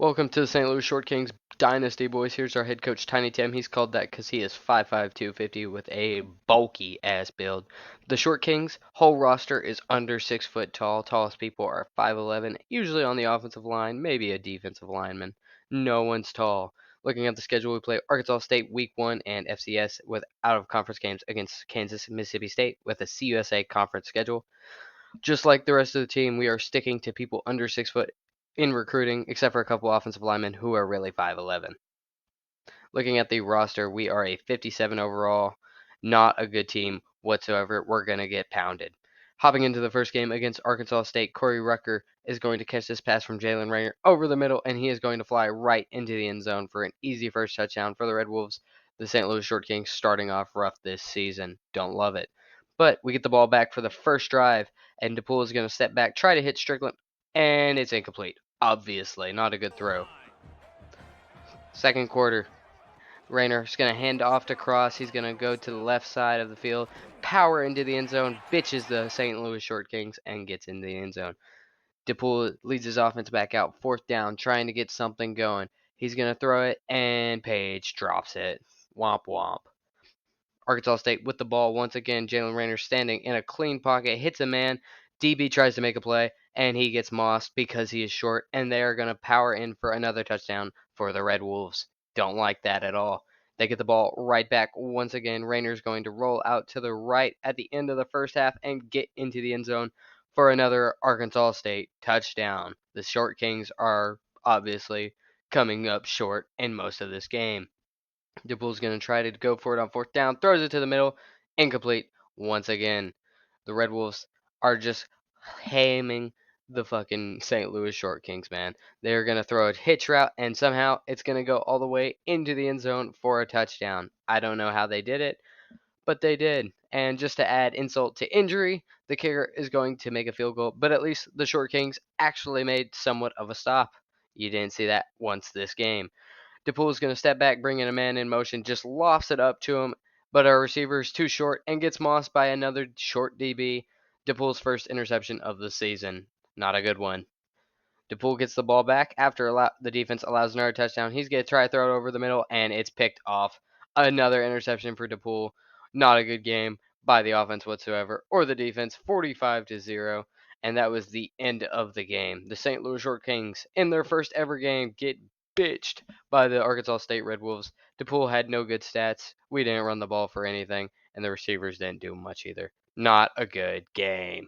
Welcome to the St. Louis Short Kings Dynasty, boys. Here's our head coach, Tiny Tim. He's called that because he is 5'5", 250 with a bulky ass build. The Short Kings whole roster is under 6 foot tall. Tallest people are 5'11", usually on the offensive line, maybe a defensive lineman. No one's tall. Looking at the schedule, we play Arkansas State Week 1 and FCS with out-of-conference games against Kansas and Mississippi State with a CUSA conference schedule. Just like the rest of the team, we are sticking to people under 6 foot in recruiting, except for a couple offensive linemen who are really 5'11". Looking at the roster, we are a 57 overall, not a good team whatsoever. We're going to get pounded. Hopping into the first game against Arkansas State, Corey Rucker is going to catch this pass from Jalen Raynor over the middle, and he is going to fly right into the end zone for an easy first touchdown for the Red Wolves. The St. Louis Short Kings starting off rough this season. Don't love it. But we get the ball back for the first drive, and DePool is going to step back, try to hit Strickland, and it's incomplete. Obviously, not a good throw. Second quarter, Rayner's going to hand off to Cross. He's going to go to the left side of the field, power into the end zone, bitches the St. Louis Short Kings, and gets into the end zone. DePool leads his offense back out, fourth down, trying to get something going. He's going to throw it, and Page drops it. Womp womp. Arkansas State with the ball once again. Jalen Rayner standing in a clean pocket, hits a man. DB tries to make a play, and he gets mossed because he is short, and they are going to power in for another touchdown for the Red Wolves. Don't like that at all. They get the ball right back once again. Rayner's going to roll out to the right at the end of the first half and get into the end zone for another Arkansas State touchdown. The Short Kings are obviously coming up short in most of this game. DePool's going to try to go for it on fourth down, throws it to the middle, incomplete once again. The Red Wolves are just hamming the fucking St. Louis Short Kings, man. They're going to throw a hitch route, and somehow it's going to go all the way into the end zone for a touchdown. I don't know how they did it, but they did. And just to add insult to injury, the kicker is going to make a field goal, but at least the Short Kings actually made somewhat of a stop. You didn't see that once this game. DePool's going to step back, bringing a man in motion, just lofts it up to him, but our receiver is too short and gets mossed by another short DB. DePool's first interception of the season. Not a good one. DePool gets the ball back after the defense allows another touchdown. He's going to try to throw it over the middle, and it's picked off. Another interception for DePool. Not a good game by the offense whatsoever, or the defense, 45-0. And that was the end of the game. The St. Louis Short Kings, in their first ever game, get bitched by the Arkansas State Red Wolves. DePool had no good stats. We didn't run the ball for anything, and the receivers didn't do much either. Not a good game.